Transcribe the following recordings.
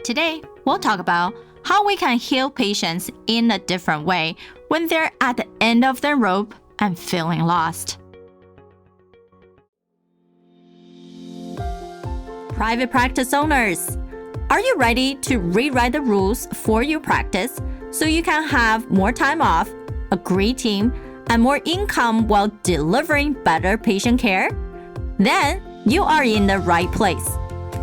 Today, we'll talk about how we can heal patients in a different way when they're at the end of their rope and feeling lost. Private practice owners, are you ready to rewrite the rules for your practice so you can have more time off, a great team, and more income while delivering better patient care? Then you are in the right place.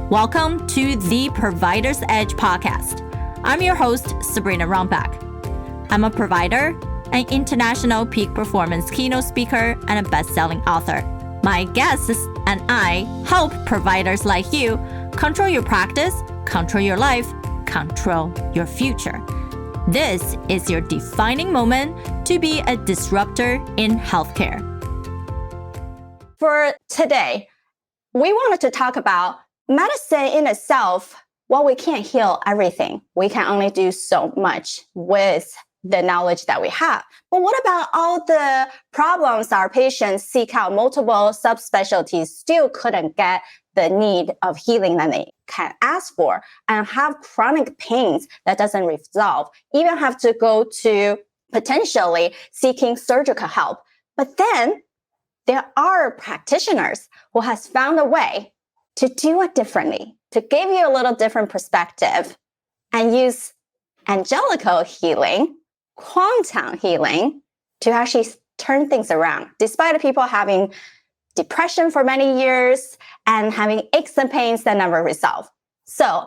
Welcome to the Provider's Edge podcast. I'm your host, Sabrina Runbeck. I'm a provider, an international peak performance keynote speaker, and a best-selling author. My guests and I help providers like you control your practice, control your life, control your future. This is your defining moment to be a disruptor in healthcare. For today, we wanted to talk about medicine in itself. Well, we can't heal everything. We can only do so much with the knowledge that we have. But what about all the problems our patients seek out multiple subspecialties, still couldn't get the need of healing that they can ask for, and have chronic pains that doesn't resolve, even have to go to potentially seeking surgical help. But then there are practitioners who has found a way to do it differently, to give you a little different perspective and use angelical healing, quantum healing to actually turn things around. Despite people having depression for many years and having aches and pains that never resolve. So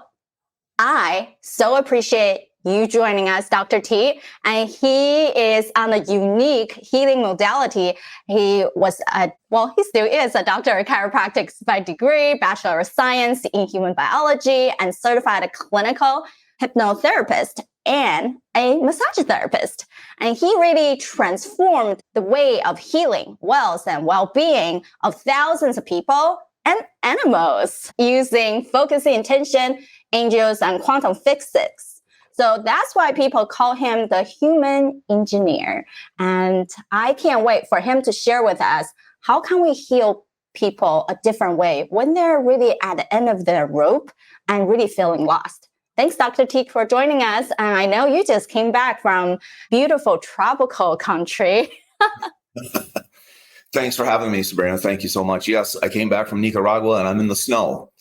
I so appreciate you joining us, Dr. T. And he is on a unique healing modality. He still is a doctor of chiropractic by degree, Bachelor of Science in Human Biology, and certified clinical hypnotherapist and a massage therapist. And he really transformed the way of healing, wellness, and well-being of thousands of people and animals using focusing intention, angels, and quantum physics. So that's why people call him the human engineer. And I can't wait for him to share with us, how can we heal people a different way when they're really at the end of their rope and really feeling lost? Thanks, Dr. T, for joining us. And I know you just came back from beautiful tropical country. Thanks for having me, Sabrina. Thank you so much. Yes, I came back from Nicaragua and I'm in the snow.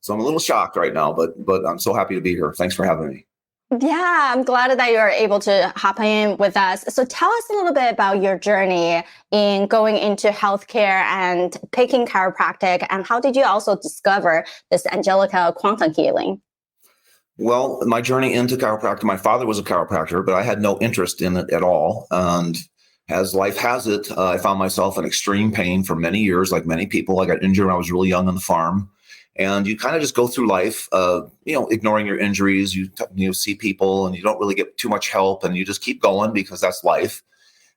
So I'm a little shocked right now, but I'm so happy to be here. Thanks for having me. Yeah, I'm glad that you're able to hop in with us. So tell us a little bit about your journey in going into healthcare and picking chiropractic, and how did you also discover this angelical quantum healing? Well, my journey into chiropractic, my father was a chiropractor, but I had no interest in it at all. And as life has it, I found myself in extreme pain for many years, like many people. I got injured when I was really young on the farm. And you kind of just go through life, ignoring your injuries. You see people and you don't really get too much help, and you just keep going because that's life.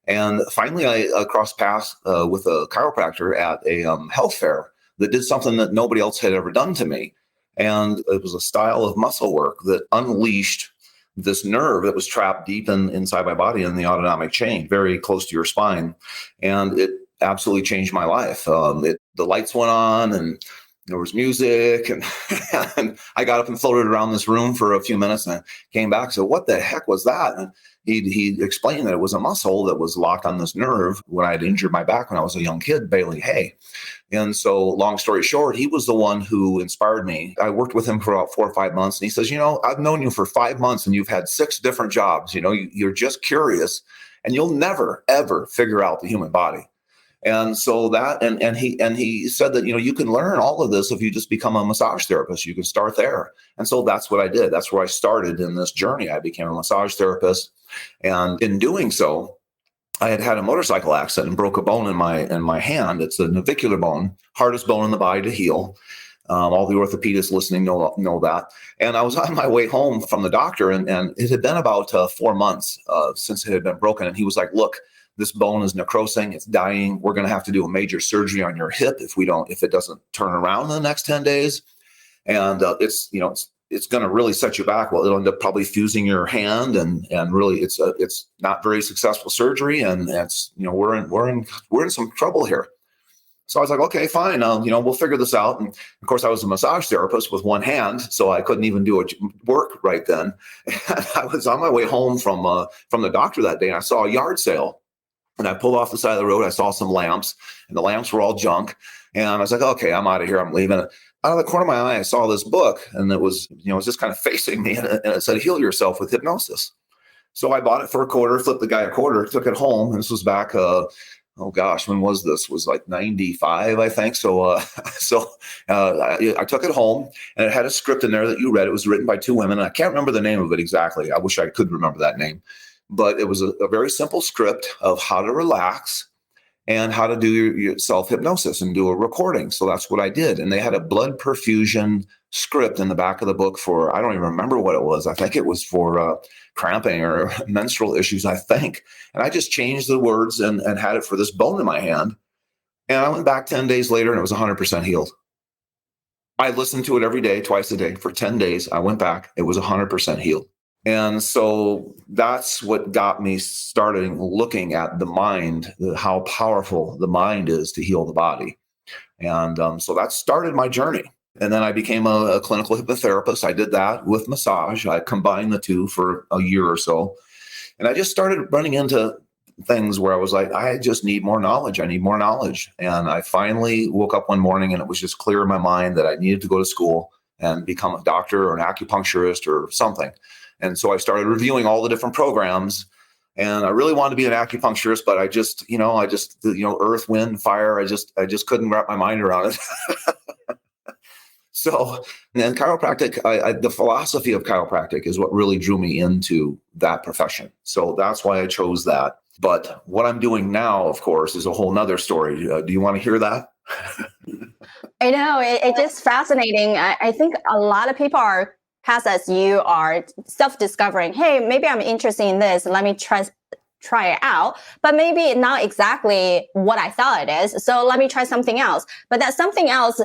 And finally, I crossed paths with a chiropractor at a health fair that did something that nobody else had ever done to me. And it was a style of muscle work that unleashed this nerve that was trapped deep inside my body in the autonomic chain, very close to your spine. And it absolutely changed my life. The lights went on and there was music, and, and I got up and floated around this room for a few minutes, and I came back. So what the heck was that? And he explained that it was a muscle that was locked on this nerve when I had injured my back when I was a young kid baling hay. And so long story short, he was the one who inspired me. I worked with him for about 4 or 5 months, and he says, I've known you for 5 months and you've had 6 different jobs. You're just curious and you'll never, ever figure out the human body. And so that, and he said that, you can learn all of this if you just become a massage therapist. You can start there. And so that's what I did. That's where I started in this journey. I became a massage therapist. And in doing so, I had a motorcycle accident and broke a bone in my hand. It's a navicular bone, hardest bone in the body to heal. All the orthopedists listening know that. And I was on my way home from the doctor, and it had been about 4 months since it had been broken. And he was like, look, this bone is necrosing, it's dying. We're going to have to do a major surgery on your hip if it doesn't turn around in the next 10 days. And it's going to really set you back. Well, it'll end up probably fusing your hand, and really it's not very successful surgery. And we're in some trouble here. So I was like, okay, fine. We'll figure this out. And of course, I was a massage therapist with one hand, so I couldn't even do work right then. And I was on my way home from the doctor that day, and I saw a yard sale. And I pulled off the side of the road. I saw some lamps, and the lamps were all junk. And I was like, okay, I'm out of here. I'm leaving. Out of the corner of my eye, I saw this book, and it was just kind of facing me, and it said, "Heal yourself with hypnosis." So I bought it for a quarter, flipped the guy a quarter, took it home. And this was back, oh gosh, when was this? It was like 95, I think. So I took it home, and it had a script in there that you read. It was written by two women. And I can't remember the name of it exactly. I wish I could remember that name. But it was a very simple script of how to relax and how to do your self-hypnosis and do a recording. So that's what I did. And they had a blood perfusion script in the back of the book for, I don't even remember what it was. I think it was for cramping or menstrual issues, I think. And I just changed the words and had it for this bone in my hand. And I went back 10 days later, and it was 100% healed. I listened to it every day, twice a day for 10 days. I went back. It was 100% healed. And so that's what got me started looking at the mind, how powerful the mind is to heal the body. And so that started my journey. And then I became a clinical hypnotherapist. I did that with massage. I combined the two for a year or so. And I just started running into things where I was like, I just need more knowledge. I need more knowledge. And I finally woke up one morning, and it was just clear in my mind that I needed to go to school and become a doctor or an acupuncturist or something. And so I started reviewing all the different programs, and I really wanted to be an acupuncturist, but I just, earth, wind, fire, I just couldn't wrap my mind around it. So, and then chiropractic, the philosophy of chiropractic is what really drew me into that profession. So that's why I chose that. But what I'm doing now, of course, is a whole nother story. Do you want to hear that? I know, it's just fascinating. I think a lot of people are past as you are self-discovering, hey, maybe I'm interested in this. Let me try it out, but maybe not exactly what I thought it is. So let me try something else. But that something else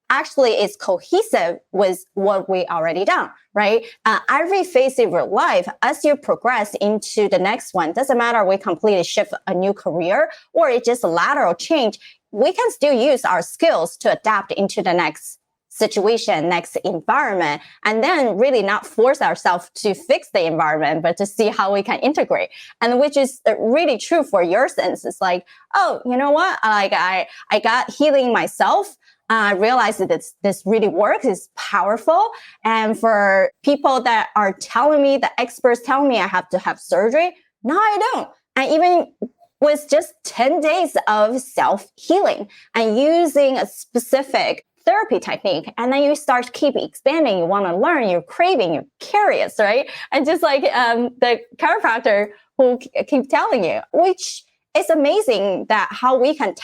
actually is cohesive with what we already done, right? Every phase of your life, as you progress into the next one, doesn't matter we completely shift a new career or it's just a lateral change, we can still use our skills to adapt into the next situation, next environment, and then really not force ourselves to fix the environment, but to see how we can integrate. And which is really true for your sense. It's like, oh, you know what? Like I got healing myself. I realized that this really works, it's powerful. And for people that are telling me, the experts telling me I have to have surgery, no, I don't. And even with just 10 days of self-healing and using a specific therapy technique, and then you start keep expanding, you want to learn, you're craving, you're curious, right? And just like the chiropractor who keep telling you, which is amazing that how we can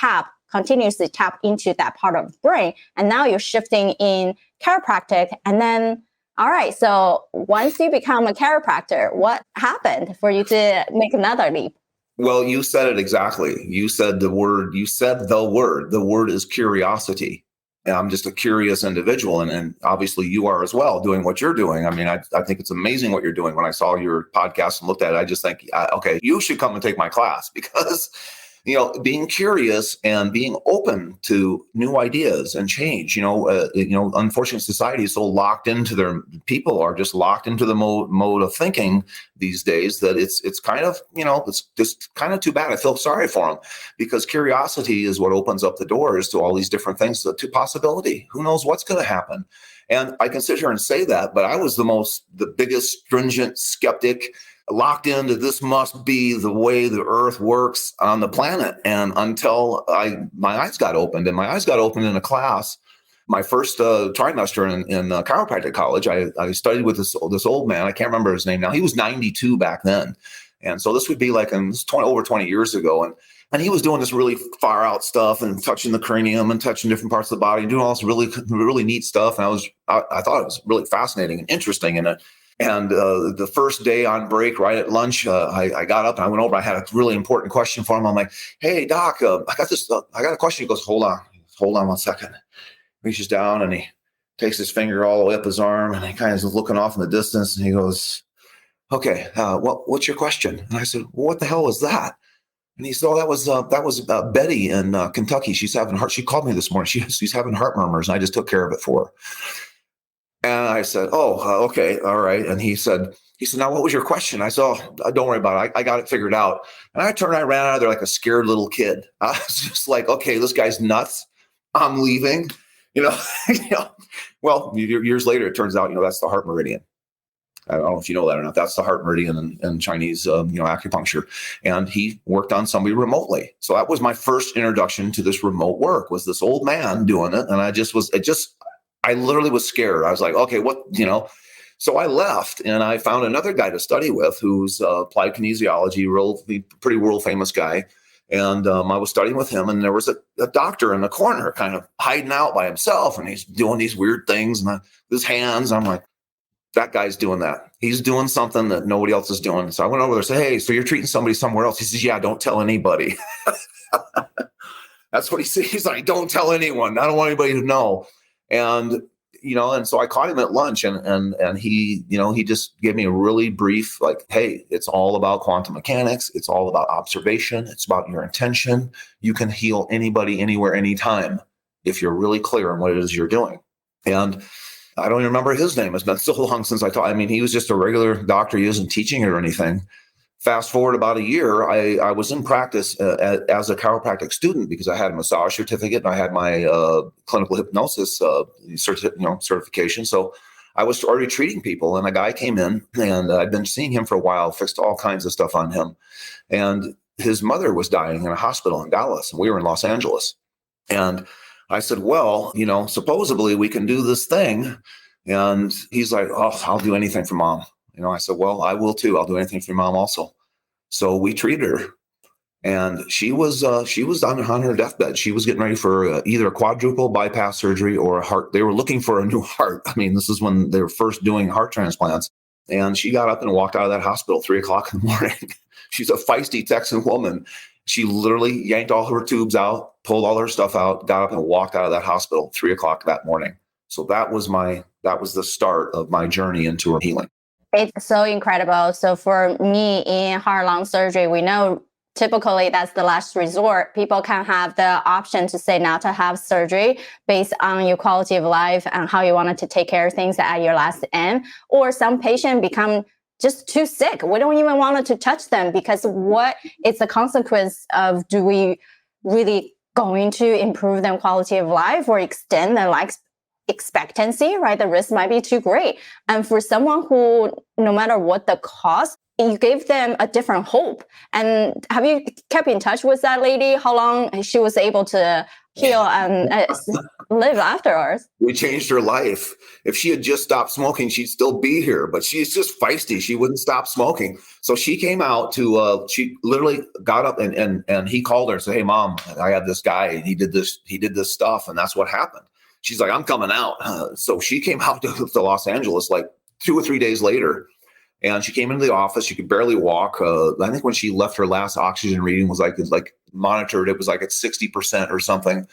continuously tap into that part of the brain. And now you're shifting in chiropractic. And then, all right, so once you become a chiropractor, what happened for you to make another leap? Well, you said it exactly. You said the word. The word is curiosity. And I'm just a curious individual. And obviously you are as well, doing what you're doing. I mean, I think it's amazing what you're doing. When I saw your podcast and looked at it, I just think, okay, you should come and take my class because, being curious and being open to new ideas and change, unfortunately society is so locked into people are just locked into the mode of thinking these days that it's kind of, it's just kind of too bad. I feel sorry for them because curiosity is what opens up the doors to all these different things, to possibility. Who knows what's going to happen? And I can sit here and say that, but I was the biggest stringent skeptic, locked into this must be the way the earth works on the planet. And until my eyes got opened, and my eyes got opened in a class, my first trimester in chiropractic college, I studied with this old man. I can't remember his name now. He was 92 back then. And so this would be like over 20 years ago. And he was doing this really far out stuff and touching the cranium and touching different parts of the body and doing all this really, really neat stuff. And I thought it was really fascinating and interesting. And the first day on break, right at lunch, I got up and I went over. I had a really important question for him. I'm like, "Hey, doc, I got a question." He goes, "Hold on 1 second." Reaches down and he takes his finger all the way up his arm and he kind of is looking off in the distance. And he goes, "Okay, what's your question?" And I said, "Well, what the hell was that?" And he said, oh, that was Betty in Kentucky. She's having heart. She called me this morning. She's having heart murmurs, and I just took care of it for her. And I said, oh, okay, all right. And he said, now what was your question? I said, oh, don't worry about it. I got it figured out. And I ran out of there like a scared little kid. I was just like, okay, this guy's nuts. I'm leaving. Well, years later, it turns out, that's the heart meridian. I don't know if you know that or not. That's the heart meridian in Chinese, acupuncture. And he worked on somebody remotely. So that was my first introduction to this remote work, was this old man doing it. And I literally was scared. I was like, okay, what. So I left and I found another guy to study with who's applied kinesiology, pretty world famous guy. And I was studying with him, and there was a doctor in the corner kind of hiding out by himself. And he's doing these weird things and his hands. I'm like, that guy's doing that. He's doing something that nobody else is doing. So I went over there and said, hey, so you're treating somebody somewhere else? He says, yeah, don't tell anybody. That's what he said. He's like, don't tell anyone. I don't want anybody to know. And, and so I caught him at lunch and he, he just gave me a really brief, like, hey, it's all about quantum mechanics. It's all about observation. It's about your intention. You can heal anybody, anywhere, anytime, if you're really clear on what it is you're doing. And I don't even remember his name. It's been so long since I taught. I mean, he was just a regular doctor. He wasn't teaching it or anything. Fast forward about a year, I was in practice as a chiropractic student because I had a massage certificate and I had my clinical hypnosis certification. So I was already treating people, and a guy came in, and I'd been seeing him for a while, fixed all kinds of stuff on him. And his mother was dying in a hospital in Dallas, and we were in Los Angeles. And I said, well, supposedly we can do this thing. And he's like, oh, I'll do anything for mom. I said, well, I will too. I'll do anything for your mom also. So we treated her, and she was on her deathbed. She was getting ready for either a quadruple bypass surgery or a heart. They were looking for a new heart. I mean, this is when they were first doing heart transplants. And she got up and walked out of that hospital 3:00 in the morning. She's a feisty Texan woman. She literally yanked all her tubes out, pulled all her stuff out, got up and walked out of that hospital 3:00 that morning. So that was the start of my journey into her healing. It's so incredible. So for me in heart lung surgery, we know typically that's the last resort. People can have the option to say not to have surgery based on your quality of life and how you wanted to take care of things at your last end. Or some patient become just too sick. We don't even want to touch them because what is the consequence of, do we really going to improve their quality of life or extend their life expectancy, right? The risk might be too great. And for someone who, no matter what the cost, you gave them a different hope. And have you kept in touch with that lady? How long she was able to heal and live afterwards? We changed her life. If she had just stopped smoking, she'd still be here, but she's just feisty. She wouldn't stop smoking. So she came out she literally got up and he called her and said, hey mom, I have this guy. He did this stuff. And that's what happened. She's like, I'm coming out. So she came out to Los Angeles like 2 or 3 days later. And she came into the office. She could barely walk. I think when she left, her last oxygen reading was like monitored. It was like at 60% or something.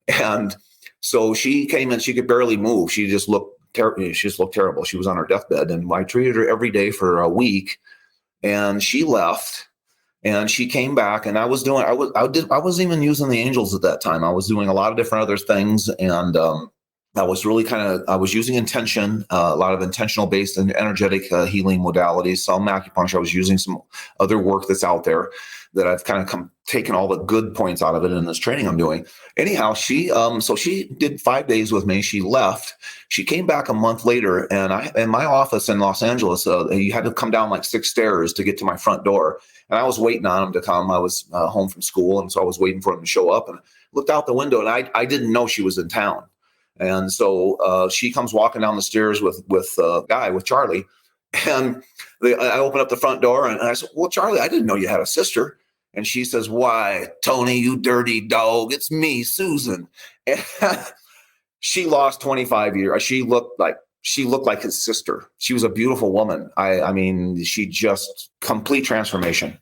And so she came in. She could barely move. She just looked terrible. She was on her deathbed. And I treated her every day for a week. And she left. And she came back, and I wasn't even using the angels at that time. I was doing a lot of different other things, and I was really I was using intention, a lot of intentional based and energetic healing modalities. Some acupuncture. I was using some other work that's out there that I've kind of taken all the good points out of it in this training I'm doing. Anyhow, she did 5 days with me. She left. She came back a month later, and in my office in Los Angeles, you had to come down like 6 stairs to get to my front door. And I was waiting on him to come. I was home from school, and so I was waiting for him to show up. And looked out the window, and I didn't know she was in town. And so she comes walking down the stairs with Charlie. And I open up the front door, and I said, well, Charlie, I didn't know you had a sister. And she says, why, Tony, you dirty dog, it's me, Susan. And she lost 25 years. She looked like his sister. She was a beautiful woman. I mean, she just complete transformation.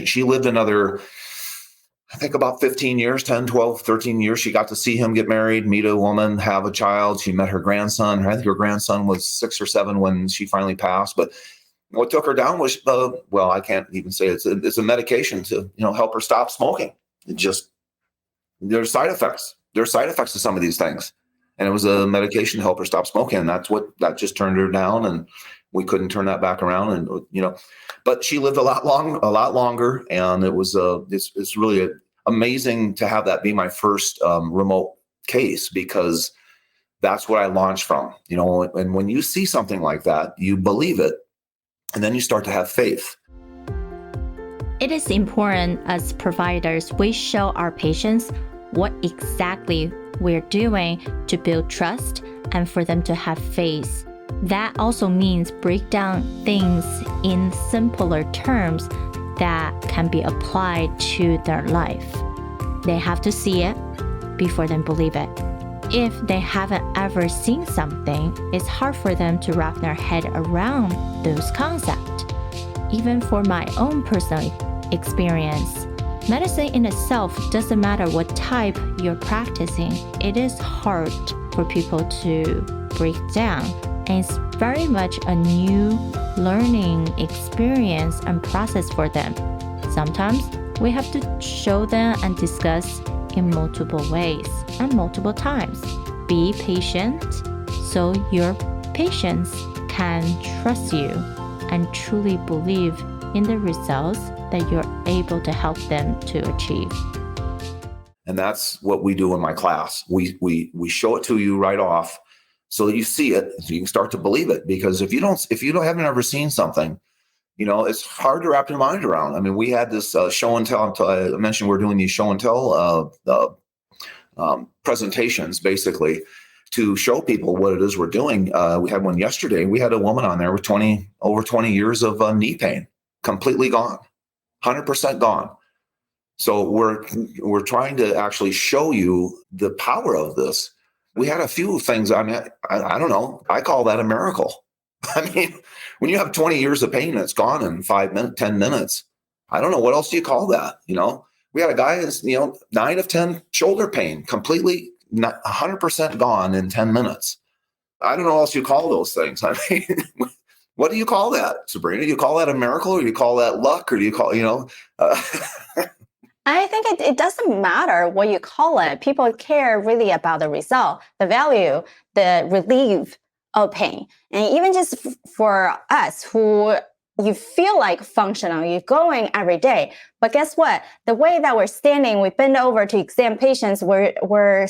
She lived another, I think about 15 years, 10, 12, 13 years. She got to see him get married, meet a woman, have a child. She met her grandson. I think her grandson was 6 or 7 when she finally passed. But What took her down was, well, I can't even say it's a medication to, help her stop smoking. It just, there's side effects. There's side effects to some of these things. And it was a medication to help her stop smoking. And that just turned her down, and we couldn't turn that back around. And, but she lived a lot longer. And it was, it's really amazing to have that be my first remote case, because that's what I launched from, and when you see something like that, you believe it, and then you start to have faith. It is important as providers, we show our patients what exactly we're doing to build trust and for them to have faith. That also means break down things in simpler terms that can be applied to their life. They have to see it before they believe it. If they haven't ever seen something, it's hard for them to wrap their head around those concepts. Even for my own personal experience, medicine in itself doesn't matter what type you're practicing. It is hard for people to break down, and it's very much a new learning experience and process for them. Sometimes we have to show them and discuss in multiple ways and multiple times. Be patient so your patients can trust you and truly believe in the results that you're able to help them to achieve. And that's what we do in my class. We show it to you right off so that you see it, so you can start to believe it. Because if you haven't ever seen something, it's hard to wrap your mind around. I mean, we had this show and tell. I mentioned we're doing these show and tell presentations, basically, to show people what it is we're doing. We had one yesterday. We had a woman on there with over 20 years of knee pain, completely gone, 100% gone. So we're trying to actually show you the power of this. We had a few things. I mean, I don't know. I call that a miracle. I mean, when you have 20 years of pain that's gone in 5 minutes, 10 minutes, I don't know. What else do you call that? We had a guy who's, 9 of 10 shoulder pain, completely 100% gone in 10 minutes. I don't know what else you call those things. I mean, what do you call that, Sabrina? Do you call that a miracle, or do you call that luck, or do you call, I think it doesn't matter what you call it. People care really about the result, the value, the relief of pain. And even just for us who you feel like functional, you're going every day. But guess what? The way that we're standing, we bend over to examine patients, we're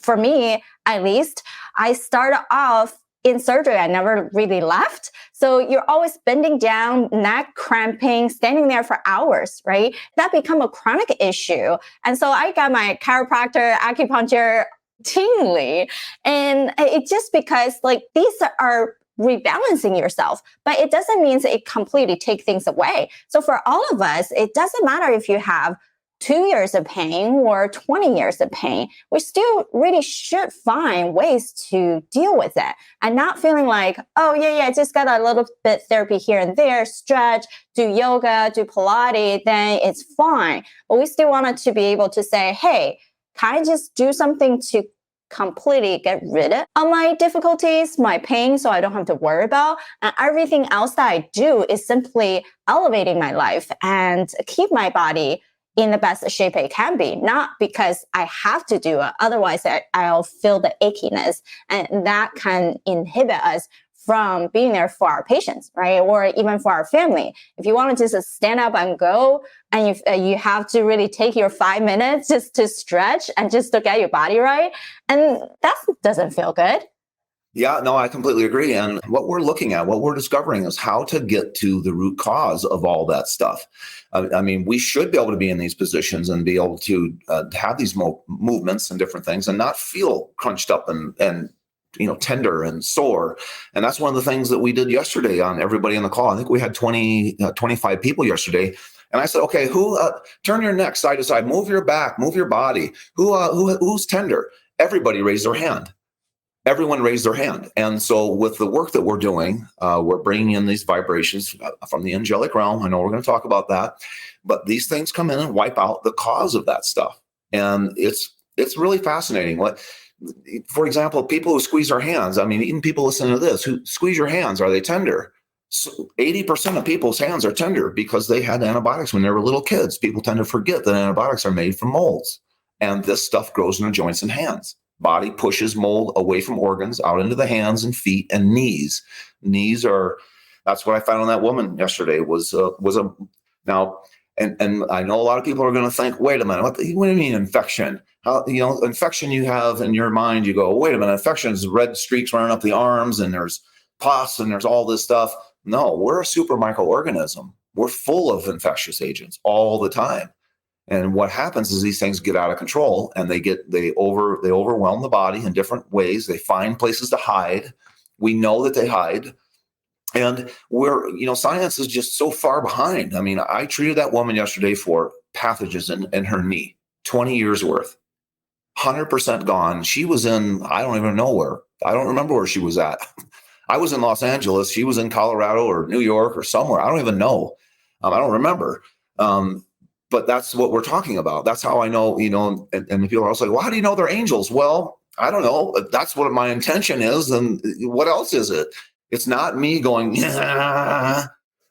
for me, at least, I started off in surgery, I never really left. So you're always bending down, neck cramping, standing there for hours, right? That become a chronic issue. And so I got my chiropractor, acupuncture routinely. And it's just because these are rebalancing yourself, but it doesn't mean that it completely take things away. So for all of us, it doesn't matter if you have 2 years of pain or 20 years of pain, we still really should find ways to deal with it and not feeling like, oh, yeah, just got a little bit therapy here and there, stretch, do yoga, do Pilates, then it's fine. But we still wanted to be able to say, hey, can I just do something to completely get rid of my difficulties, my pain, so I don't have to worry about. And everything else that I do is simply elevating my life and keep my body in the best shape it can be, not because I have to do it. Otherwise, I'll feel the achiness, and that can inhibit us from being there for our patients, right? Or even for our family. If you want to just stand up and go, and you have to really take your 5 minutes just to stretch and just to get your body right, and that doesn't feel good. Yeah, no, I completely agree. And what we're looking at, what we're discovering is how to get to the root cause of all that stuff. I mean, we should be able to be in these positions and be able to have these movements and different things and not feel crunched up and tender and sore. And that's one of the things that we did yesterday on everybody on the call. I think we had 25 people yesterday. And I said, okay, who turn your neck side to side, move your back, move your body. Who's tender? Everybody raised their hand. Everyone raised their hand. And so with the work that we're doing, we're bringing in these vibrations from the angelic realm. I know we're going to talk about that, but these things come in and wipe out the cause of that stuff. And it's really fascinating. For example, people who squeeze their hands, I mean, even people listening to this, who squeeze your hands, are they tender? So 80% of people's hands are tender because they had antibiotics when they were little kids. People tend to forget that antibiotics are made from molds. And this stuff grows in the joints and hands. Body pushes mold away from organs out into the hands and feet and knees. Knees are, that's what I found on that woman yesterday now, and I know a lot of people are going to think, wait a minute, what do you mean infection? How, infection you have in your mind, you go, wait a minute, infection is red streaks running up the arms and there's pus and there's all this stuff. No, we're a super microorganism. We're full of infectious agents all the time. And what happens is these things get out of control and they overwhelm the body in different ways. They find places to hide. We know that they hide. And science is just so far behind. I mean, I treated that woman yesterday for pathogens in her knee, 20 years worth, 100% gone. She was in, I don't even know where. I don't remember where she was at. I was in Los Angeles. She was in Colorado or New York or somewhere. I don't even know. I don't remember. But that's what we're talking about. That's how I know, and people are also like, well, how do you know they're angels? Well, I don't know. That's what my intention is. And what else is it? It's not me going, yeah.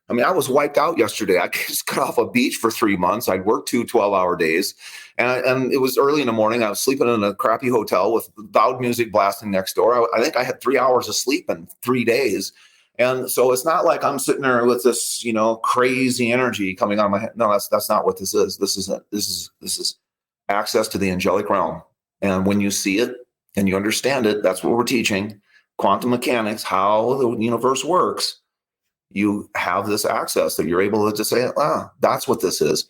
I mean, I was wiped out yesterday. I just got off a beach for 3 months. I'd worked 2 12-hour days. And it was early in the morning. I was sleeping in a crappy hotel with loud music blasting next door. I think I had 3 hours of sleep in 3 days. And so it's not like I'm sitting there with this, crazy energy coming out of my head. No, that's not what this is. This is access to the angelic realm. And when you see it and you understand it, that's what we're teaching. Quantum mechanics, how the universe works. You have this access that you're able to say, that's what this is.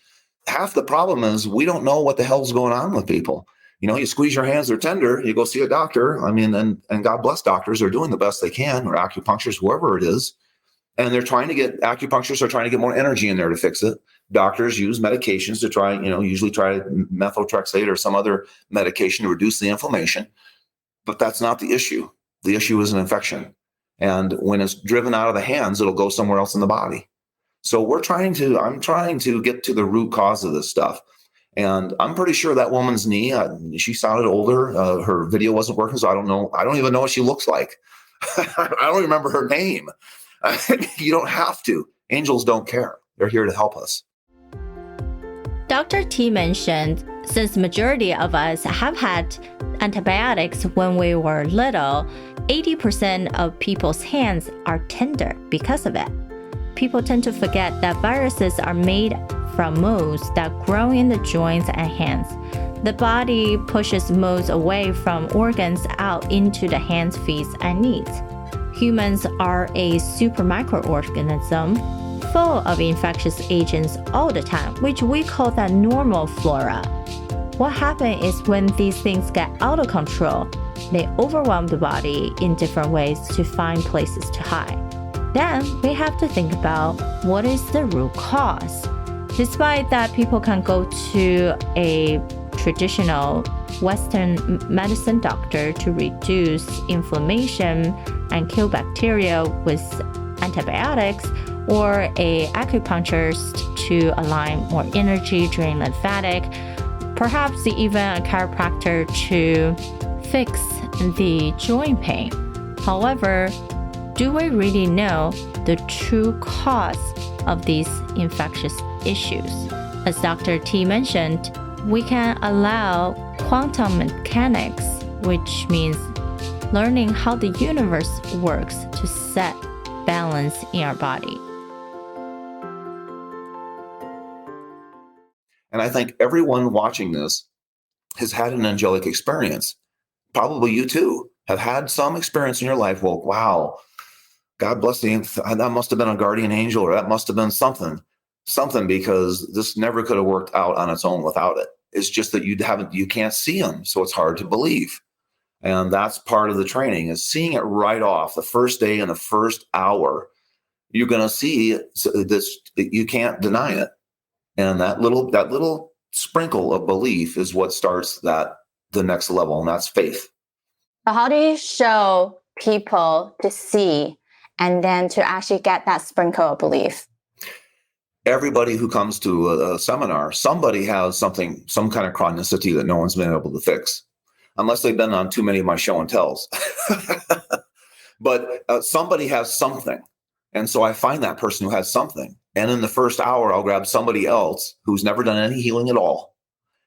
Half the problem is we don't know what the hell's going on with people. You squeeze your hands, they're tender, you go see a doctor. I mean, and God bless doctors, are doing the best they can, or acupuncturists, whoever it is. And acupuncturists are trying to get more energy in there to fix it. Doctors use medications to try, usually try methotrexate or some other medication to reduce the inflammation. But that's not the issue. The issue is an infection. And when it's driven out of the hands, it'll go somewhere else in the body. So I'm trying to get to the root cause of this stuff. And I'm pretty sure that woman's knee, she sounded older. Her video wasn't working, so I don't know. I don't even know what she looks like. I don't remember her name. You don't have to. Angels don't care. They're here to help us. Dr. T mentioned, since majority of us have had antibiotics when we were little, 80% of people's hands are tender because of it. People tend to forget that viruses are made from molds that grow in the joints and hands. The body pushes molds away from organs out into the hands, feet, and knees. Humans are a super microorganism full of infectious agents all the time, which we call that normal flora. What happens is when these things get out of control, they overwhelm the body in different ways to find places to hide. Then we have to think about what is the root cause. Despite that, people can go to a traditional Western medicine doctor to reduce inflammation and kill bacteria with antibiotics, or a acupuncturist to align more energy, drain lymphatic, perhaps even a chiropractor to fix the joint pain. However, do we really know the true cause of these infectious issues? As Dr. T mentioned, we can allow quantum mechanics, which means learning how the universe works to set balance in our body. And I think everyone watching this has had an angelic experience. Probably you too have had some experience in your life. Well, wow, God bless that must have been a guardian angel, or that must have been something, because this never could have worked out on its own without it. It's just that you can't see them, so it's hard to believe. And that's part of the training, is seeing it right off the first day and the first hour. You're going to see this, you can't deny it. And that little sprinkle of belief is what starts the next level, and that's faith. How do you show people to see and then to actually get that sprinkle of belief? Everybody who comes to a seminar, somebody has some kind of chronicity that no one's been able to fix, unless they've been on too many of my show and tells. But somebody has something. And so I find that person who has something. And in the first hour, I'll grab somebody else who's never done any healing at all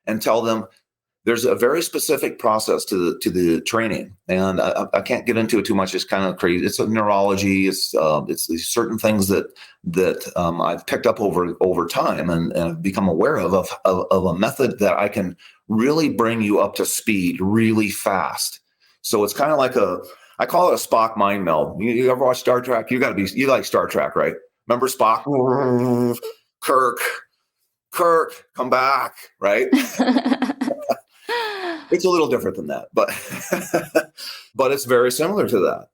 and tell them there's a very specific process to the training. And I can't get into it too much. It's kind of crazy. It's a neurology. It's these certain things that I've picked up over time and have become aware of a method that I can really bring you up to speed really fast. So it's kind of like I call it a Spock mind meld. You ever watch Star Trek? You like Star Trek, right? Remember Spock? Kirk, come back, right? It's a little different than that, but but it's very similar to that,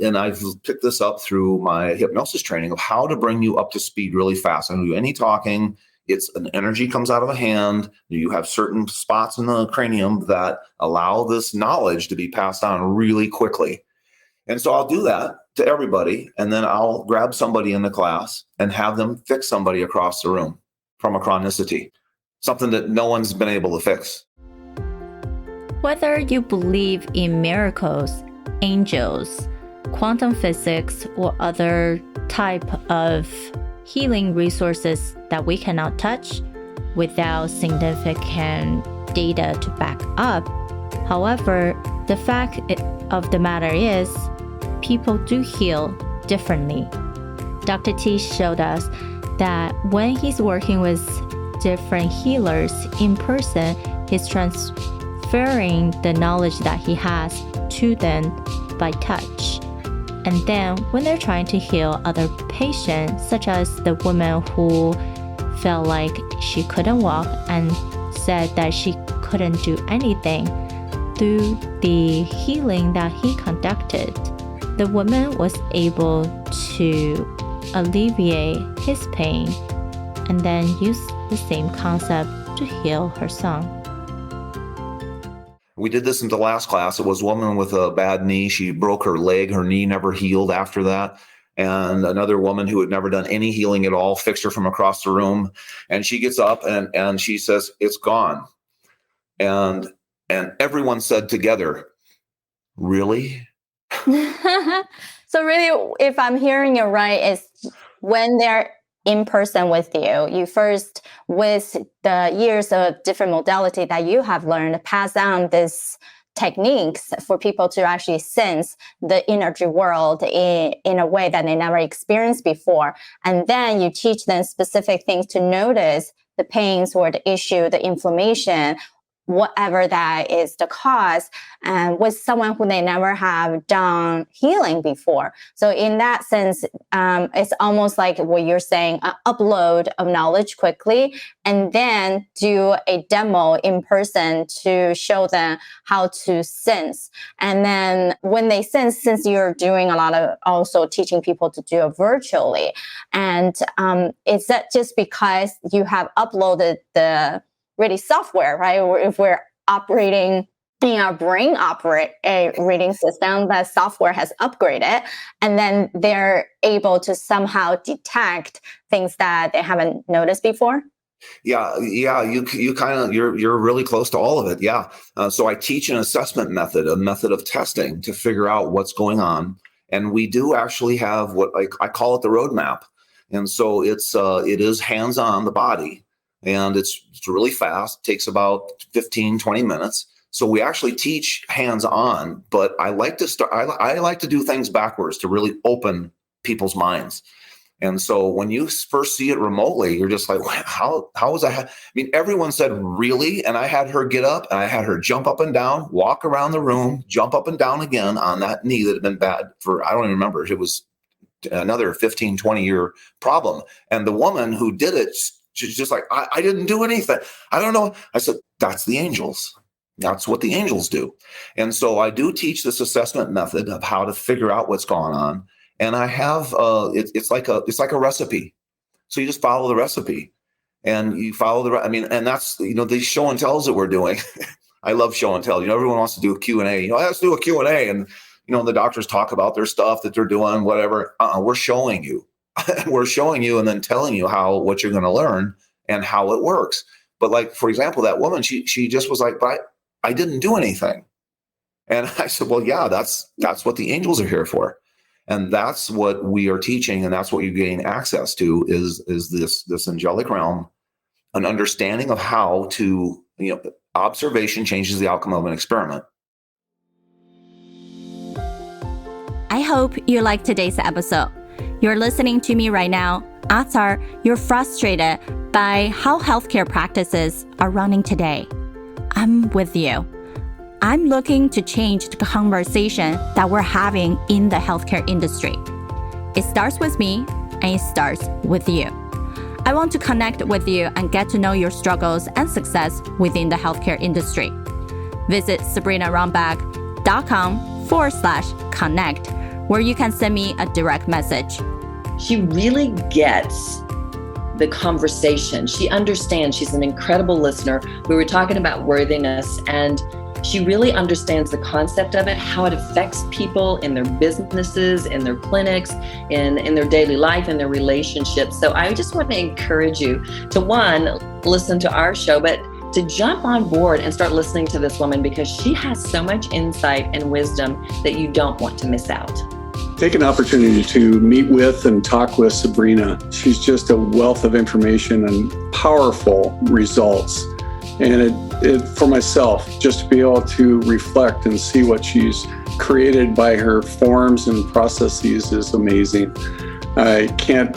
and I've picked this up through my hypnosis training of how to bring you up to speed really fast. I don't do any talking. It's an energy comes out of a hand. You have certain spots in the cranium that allow this knowledge to be passed on really quickly. And so I'll do that to everybody. And then I'll grab somebody in the class and have them fix somebody across the room from a chronicity, something that no one's been able to fix. Whether you believe in miracles, angels, quantum physics, or other type of healing resources that we cannot touch without significant data to back up. However, the fact of the matter is, people do heal differently. Dr. T showed us that when he's working with different healers in person, he's transferring the knowledge that he has to them by touch. And then when they're trying to heal other patients, such as the woman who felt like she couldn't walk and said that she couldn't do anything, through the healing that he conducted, the woman was able to alleviate his pain and then use the same concept to heal her son. We did this in the last class. It was a woman with a bad knee. She broke her leg. Her knee never healed after that. And another woman who had never done any healing at all fixed her from across the room. And she gets up and she says, "It's gone." And everyone said together, "Really?" So really, if I'm hearing you right, is when they're in person with you, you first, with the years of different modality that you have learned, pass down these techniques for people to actually sense the energy world in a way that they never experienced before. And then you teach them specific things to notice the pains or the issue, the inflammation, whatever that is the cause, and with someone who they never have done healing before. So in that sense, it's almost like what you're saying, an upload of knowledge quickly, and then do a demo in person to show them how to sense. And then when they sense, since you're doing a lot of also teaching people to do it virtually, and is that just because you have uploaded the really software, right? Or if we're operating in our brain operating system, that software has upgraded, and then they're able to somehow detect things that they haven't noticed before. Yeah. You're really close to all of it. Yeah. So I teach an assessment method, a method of testing to figure out what's going on, and we do actually have what I call it the roadmap. And so it is hands-on the body. And it's really fast. It takes about 15, 20 minutes. So we actually teach hands-on, but I like to do things backwards to really open people's minds. And so when you first see it remotely, you're just like, how is that? I mean, everyone said, "Really?" And I had her get up and I had her jump up and down, walk around the room, jump up and down again on that knee that had been bad for, I don't even remember. It was another 15, 20-year problem. And the woman who did it, she's just like, I didn't do anything. I don't know. I said, that's the angels. That's what the angels do. And so I do teach this assessment method of how to figure out what's going on. And I have, it's like a recipe. So you just follow the recipe and you follow and that's, these show and tells that we're doing. I love show and tell. Everyone wants to do a Q&A. Let's do a Q&A. And, the doctors talk about their stuff that they're doing, whatever. We're showing you. We're showing you and then telling you what you're going to learn and how it works. But like, for example, that woman, she just was like, "But I didn't do anything." And I said, "Well, yeah, that's what the angels are here for." And that's what we are teaching, and that's what you gain access to is this angelic realm, an understanding of how to, observation changes the outcome of an experiment. I hope you liked today's episode. You're listening to me right now. Odds are you're frustrated by how healthcare practices are running today. I'm with you. I'm looking to change the conversation that we're having in the healthcare industry. It starts with me and it starts with you. I want to connect with you and get to know your struggles and success within the healthcare industry. Visit sabrinarunbeck.com/connect, where you can send me a direct message. She really gets the conversation. She understands. She's an incredible listener. We were talking about worthiness, and she really understands the concept of it, how it affects people in their businesses, in their clinics, in their daily life, in their relationships. So I just want to encourage you to, one, listen to our show, but to jump on board and start listening to this woman, because she has so much insight and wisdom that you don't want to miss out. Take an opportunity to meet with and talk with Sabrina. She's just a wealth of information and powerful results. And it for myself, just to be able to reflect and see what she's created by her forms and processes is amazing. I can't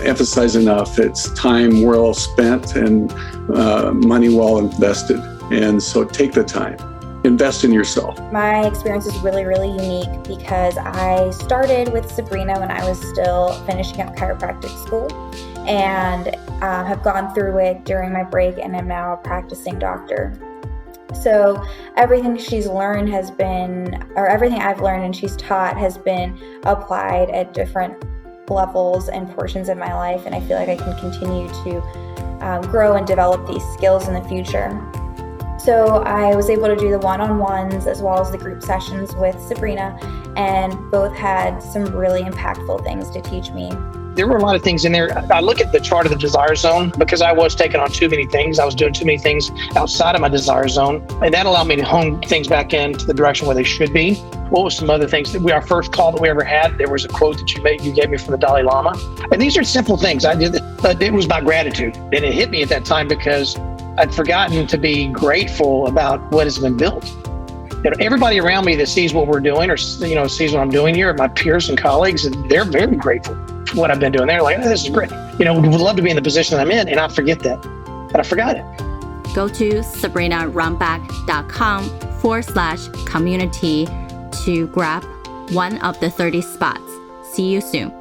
emphasize enough. It's time well spent and money well invested. And so take the time. Invest in yourself. My experience is really, really unique because I started with Sabrina when I was still finishing up chiropractic school, and have gone through it during my break, and am now a practicing doctor. So everything she's learned has been, or everything I've learned and she's taught has been applied at different levels and portions of my life, and I feel like I can continue to grow and develop these skills in the future. So I was able to do the one-on-ones as well as the group sessions with Sabrina, and both had some really impactful things to teach me. There were a lot of things in there. I look at the chart of the desire zone because I was taking on too many things. I was doing too many things outside of my desire zone. And that allowed me to hone things back into the direction where they should be. What was some other things? Our first call that we ever had, there was a quote that you gave me from the Dalai Lama. And these are simple things. I did, but it was about gratitude. And it hit me at that time because I'd forgotten to be grateful about what has been built. Everybody around me that sees what we're doing, or sees what I'm doing here, my peers and colleagues, they're very grateful for what I've been doing. They're like, oh, this is great. Would love to be in the position I'm in, and I forget that. But I forgot it. Go to sabrinarunbeck.com/community to grab one of the 30 spots. See you soon.